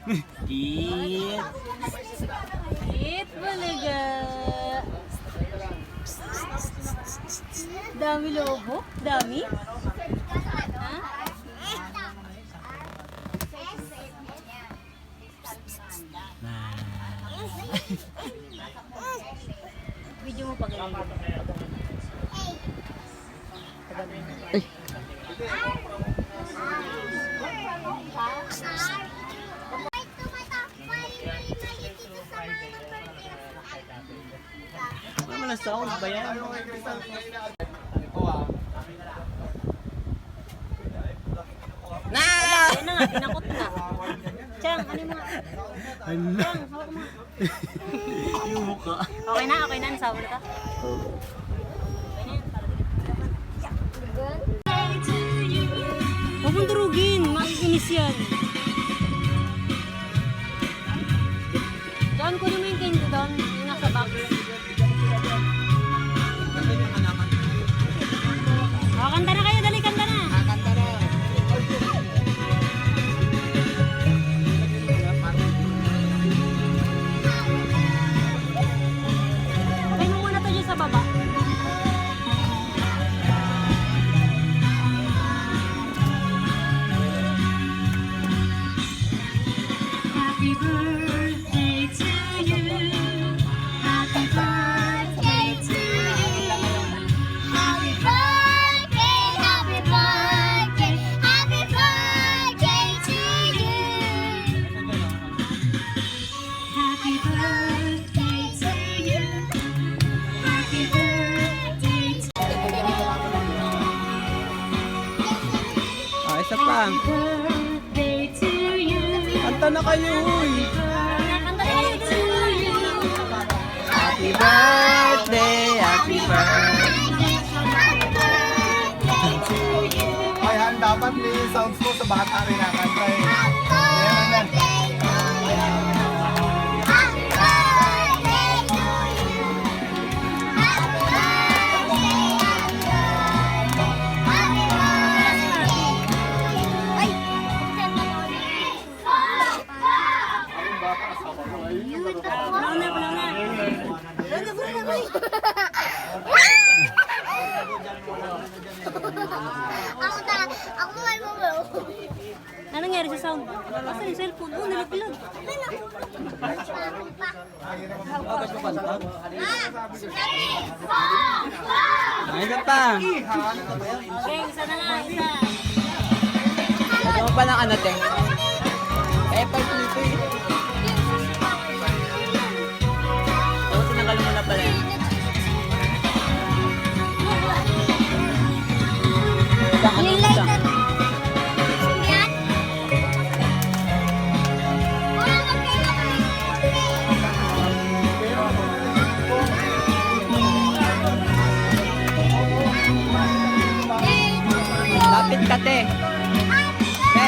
Eat. Eat balaga. Dami lobo? Dami? Ha? Video mo pa ganyan. Ay. Ano man ang sound ba yan? Na! Yan na nga, tinakot na. Chang, ano yung mga... Chang, hawak mo. Yung mukha. Okay na, nasawa na ka. Okay na yan, para huwag mong durugin, makikinis yan. Doon, kunin mo yung candy doon, yung nasa box. Kanta na kayo, dali, kanta na. Kanta na. Patay mo muna to dyan sa baba. Happy birthday to you. Happy birthday to you. Happy birthday, happy birthday, happy birthday to you. Happy birthday to you. Happy birthday to Ah, isa pa. birthday to you. Kanta na kayo, uy. Kanta na kayo To you. Happy birthday, happy birthday. Happy birthday to you. Ay, Han, dapat may sounds mo sa bata rin nakanta eh. Happy birthday to you. Happy birthday to you. Happy birthday, happy birthday, happy birthday to you. Ay! Ako may mamaw. Ano nangyari sa sound? Asan yung cellphone? Oh, nalaglag. Ay, isa pa. Okay, isa na nga, isa. Ano mo pa ng ano, Teng? Eh, pag dito eh. Tapos sinanggal mo na pala yun. Ano mo siya? Yan. Wala ka Lapit ka, te. Te.